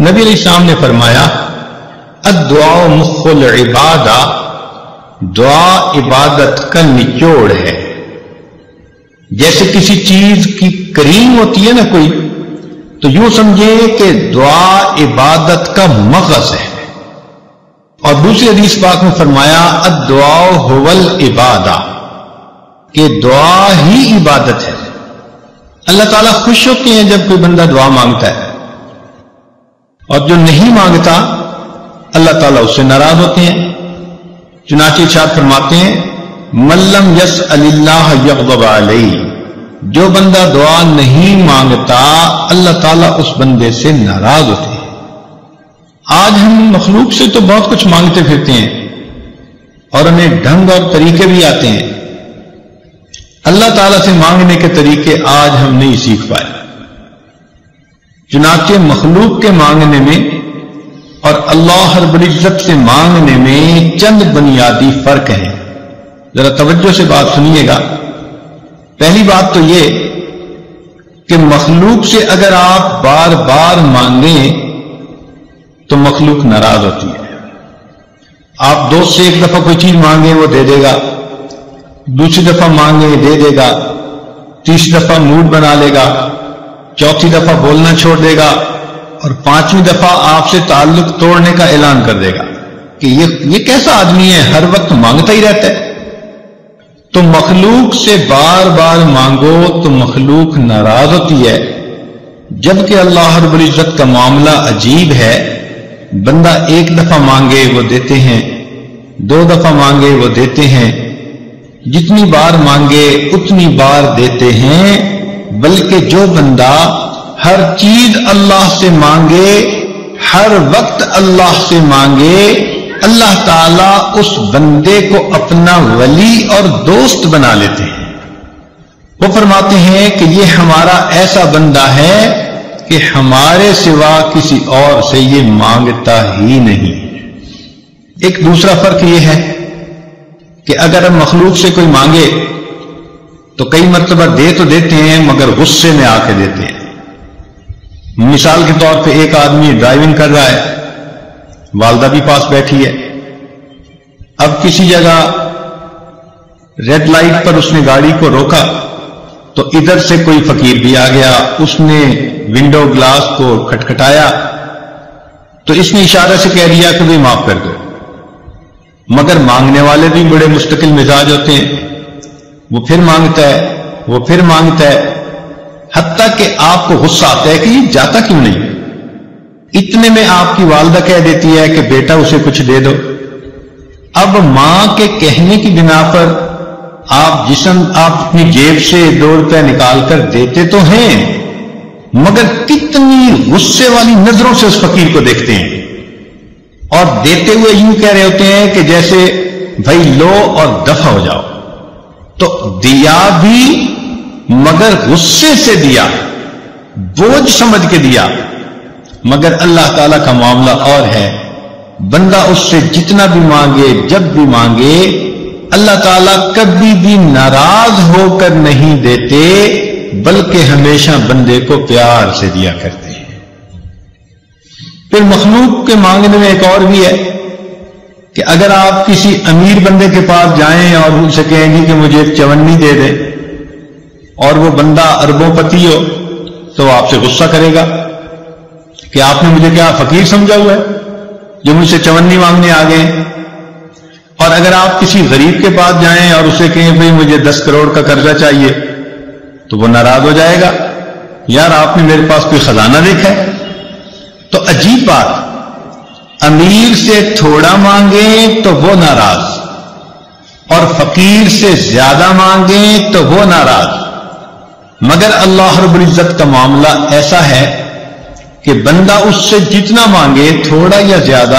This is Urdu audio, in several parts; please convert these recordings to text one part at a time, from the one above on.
نبی علیہ السلام نے فرمایا الدعاء مخ العبادہ، دعا عبادت کا نچوڑ ہے. جیسے کسی چیز کی کریم ہوتی ہے نا کوئی، تو یوں سمجھے کہ دعا عبادت کا مغز ہے. اور دوسری حدیث پاک میں فرمایا الدعاء هو العبادہ، کہ دعا ہی عبادت ہے. اللہ تعالیٰ خوش ہوتے ہیں جب کوئی بندہ دعا مانگتا ہے، اور جو نہیں مانگتا اللہ تعالیٰ اس سے ناراض ہوتے ہیں. چنانچہ ارشاد فرماتے ہیں من لم یسأل اللہ یغضب علیہ، جو بندہ دعا نہیں مانگتا اللہ تعالیٰ اس بندے سے ناراض ہوتے ہیں. آج ہم مخلوق سے تو بہت کچھ مانگتے پھرتے ہیں اور ہمیں ڈھنگ اور طریقے بھی آتے ہیں. اللہ تعالیٰ سے مانگنے کے طریقے آج ہم نہیں سیکھ پائے. چنانچہ مخلوق کے مانگنے میں اور اللہ رب العزت سے مانگنے میں چند بنیادی فرق ہیں. ذرا توجہ سے بات سنیے گا. پہلی بات تو یہ کہ مخلوق سے اگر آپ بار بار مانگیں تو مخلوق ناراض ہوتی ہے. آپ دوست سے ایک دفعہ کوئی چیز مانگیں وہ دے دے گا، دوسری دفعہ مانگیں دے دے گا، تیسری دفعہ موڈ بنا لے گا، چوتھی دفعہ بولنا چھوڑ دے گا، اور پانچویں دفعہ آپ سے تعلق توڑنے کا اعلان کر دے گا کہ یہ کیسا آدمی ہے، ہر وقت مانگتا ہی رہتا ہے. تو مخلوق سے بار بار مانگو تو مخلوق ناراض ہوتی ہے. جبکہ اللہ رب العزت کا معاملہ عجیب ہے. بندہ ایک دفعہ مانگے وہ دیتے ہیں، دو دفعہ مانگے وہ دیتے ہیں، جتنی بار مانگے اتنی بار دیتے ہیں. بلکہ جو بندہ ہر چیز اللہ سے مانگے، ہر وقت اللہ سے مانگے، اللہ تعالیٰ اس بندے کو اپنا ولی اور دوست بنا لیتے ہیں. وہ فرماتے ہیں کہ یہ ہمارا ایسا بندہ ہے کہ ہمارے سوا کسی اور سے یہ مانگتا ہی نہیں. ایک دوسرا فرق یہ ہے کہ اگر ہم مخلوق سے کوئی مانگے تو کئی مرتبہ دے تو دیتے ہیں مگر غصے میں آ کے دیتے ہیں. مثال کے طور پہ ایک آدمی ڈرائیونگ کر رہا ہے، والدہ بھی پاس بیٹھی ہے. اب کسی جگہ ریڈ لائٹ پر اس نے گاڑی کو روکا تو ادھر سے کوئی فقیر بھی آ گیا، اس نے ونڈو گلاس کو کھٹکھٹایا تو اس نے اشارے سے کہہ دیا کہ بھی معاف کر دو. مگر مانگنے والے بھی بڑے مستقل مزاج ہوتے ہیں، وہ پھر مانگتا ہے، وہ پھر مانگتا ہے، حتیٰ کہ آپ کو غصہ آتا ہے کہ یہ جاتا کیوں نہیں. اتنے میں آپ کی والدہ کہہ دیتی ہے کہ بیٹا اسے کچھ دے دو. اب ماں کے کہنے کی بنا پر آپ اپنی جیب سے 2 روپے نکال کر دیتے تو ہیں، مگر کتنی غصے والی نظروں سے اس فقیر کو دیکھتے ہیں، اور دیتے ہوئے یوں کہہ رہے ہوتے ہیں کہ جیسے بھائی لو اور دفع ہو جاؤ. تو دیا بھی مگر غصے سے دیا، بوجھ سمجھ کے دیا. مگر اللہ تعالیٰ کا معاملہ اور ہے. بندہ اس سے جتنا بھی مانگے، جب بھی مانگے، اللہ تعالیٰ کبھی بھی ناراض ہو کر نہیں دیتے، بلکہ ہمیشہ بندے کو پیار سے دیا کرتے ہیں. پھر مخلوق کے مانگنے میں ایک اور بھی ہے کہ اگر آپ کسی امیر بندے کے پاس جائیں اور ان سے کہیں گے کہ مجھے ایک چونی دے دے، اور وہ بندہ اربوں پتی ہو، تو وہ آپ سے غصہ کرے گا کہ آپ نے مجھے کیا فقیر سمجھا ہوا ہے جو مجھ سے چونی مانگنے آ گئے. اور اگر آپ کسی غریب کے پاس جائیں اور اسے کہیں بھئی مجھے 10 کروڑ کا قرضہ چاہیے، تو وہ ناراض ہو جائے گا، یار آپ نے میرے پاس کوئی خزانہ دیکھا ہے. تو عجیب بات، امیر سے تھوڑا مانگیں تو وہ ناراض، اور فقیر سے زیادہ مانگیں تو وہ ناراض. مگر اللہ رب العزت کا معاملہ ایسا ہے کہ بندہ اس سے جتنا مانگے، تھوڑا یا زیادہ،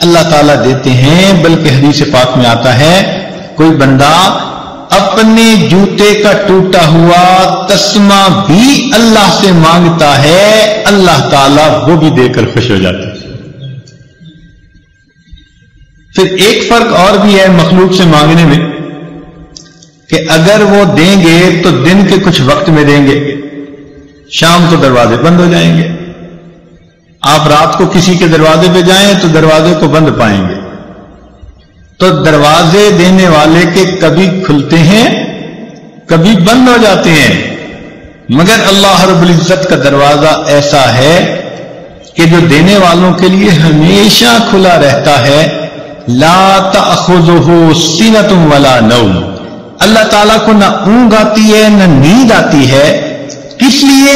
اللہ تعالیٰ دیتے ہیں. بلکہ حدیث پاک میں آتا ہے کوئی بندہ اپنے جوتے کا ٹوٹا ہوا تسمہ بھی اللہ سے مانگتا ہے، اللہ تعالیٰ وہ بھی دے کر خوش ہو جاتا ہے. پھر ایک فرق اور بھی ہے مخلوق سے مانگنے میں کہ اگر وہ دیں گے تو دن کے کچھ وقت میں دیں گے، شام کو دروازے بند ہو جائیں گے. آپ رات کو کسی کے دروازے پہ جائیں تو دروازے کو بند پائیں گے. تو دروازے دینے والے کے کبھی کھلتے ہیں کبھی بند ہو جاتے ہیں، مگر اللہ رب العزت کا دروازہ ایسا ہے کہ جو دینے والوں کے لیے ہمیشہ کھلا رہتا ہے. لا تأخذہ سنۃ ولا نوم، اللہ تعالیٰ کو نہ اونگ آتی ہے نہ نیند آتی ہے. کس لیے؟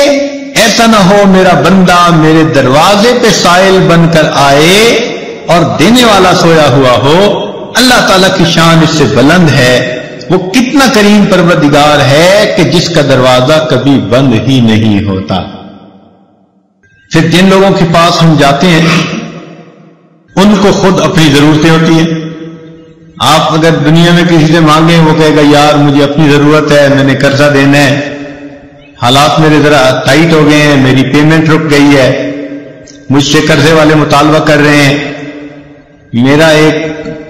ایسا نہ ہو میرا بندہ میرے دروازے پہ سائل بن کر آئے اور دینے والا سویا ہوا ہو. اللہ تعالیٰ کی شان اس سے بلند ہے. وہ کتنا کریم پروردگار ہے کہ جس کا دروازہ کبھی بند ہی نہیں ہوتا. پھر جن لوگوں کے پاس ہم جاتے ہیں ان کو خود اپنی ضرورتیں ہوتی ہیں. آپ اگر دنیا میں کسی سے مانگیں وہ کہے گا یار مجھے اپنی ضرورت ہے، میں نے قرضہ دینا ہے، حالات میرے ذرا ٹائٹ ہو گئے ہیں، میری پیمنٹ رک گئی ہے، مجھ سے قرضے والے مطالبہ کر رہے ہیں،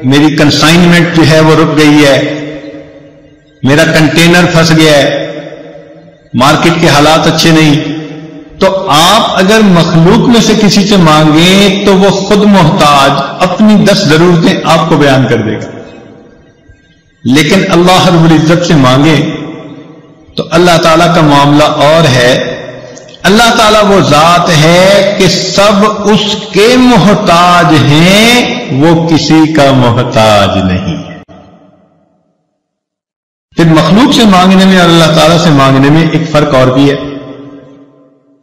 میری کنسائنمنٹ جو ہے وہ رک گئی ہے، میرا کنٹینر پھنس گیا ہے، مارکیٹ کے حالات اچھے نہیں. تو آپ اگر مخلوق میں سے کسی سے مانگیں تو وہ خود محتاج اپنی 10 ضرورتیں آپ کو بیان کر دے گا. لیکن اللہ رب العزت سے مانگیں تو اللہ تعالیٰ کا معاملہ اور ہے. اللہ تعالیٰ وہ ذات ہے کہ سب اس کے محتاج ہیں، وہ کسی کا محتاج نہیں ہے. پھر مخلوق سے مانگنے میں اور اللہ تعالیٰ سے مانگنے میں ایک فرق اور بھی ہے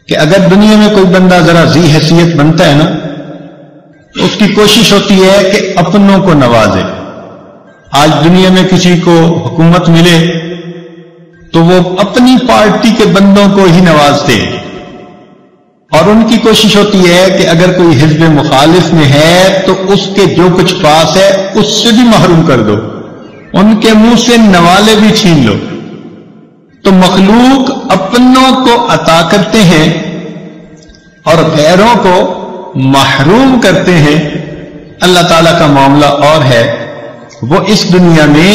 کہ اگر دنیا میں کوئی بندہ ذرا ذی حیثیت بنتا ہے نا تو اس کی کوشش ہوتی ہے کہ اپنوں کو نوازے. آج دنیا میں کسی کو حکومت ملے تو وہ اپنی پارٹی کے بندوں کو ہی نوازتے ہیں، اور ان کی کوشش ہوتی ہے کہ اگر کوئی حزب مخالف میں ہے تو اس کے جو کچھ پاس ہے اس سے بھی محروم کر دو، ان کے منہ سے نوالے بھی چھین لو. تو مخلوق اپنوں کو عطا کرتے ہیں اور غیروں کو محروم کرتے ہیں. اللہ تعالیٰ کا معاملہ اور ہے. وہ اس دنیا میں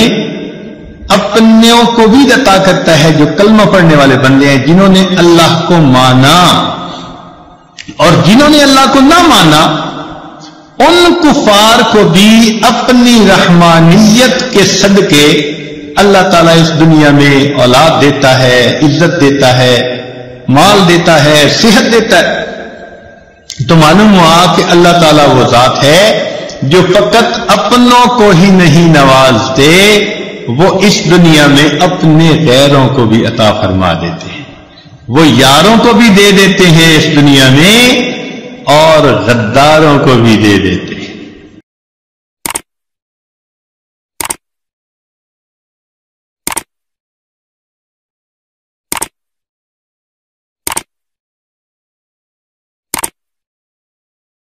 اپنوں کو بھی عطا کرتا ہے جو کلمہ پڑھنے والے بندے ہیں، جنہوں نے اللہ کو مانا، اور جنہوں نے اللہ کو نہ مانا ان کفار کو بھی اپنی رحمانیت کے صدقے اللہ تعالیٰ اس دنیا میں اولاد دیتا ہے، عزت دیتا ہے، مال دیتا ہے، صحت دیتا ہے. تو معلوم ہوا کہ اللہ تعالیٰ وہ ذات ہے جو فقط اپنوں کو ہی نہیں نوازتے، وہ اس دنیا میں اپنے غیروں کو بھی عطا فرما دیتے ہیں. وہ یاروں کو بھی دے دیتے ہیں اس دنیا میں اور غداروں کو بھی دے دیتے ہیں.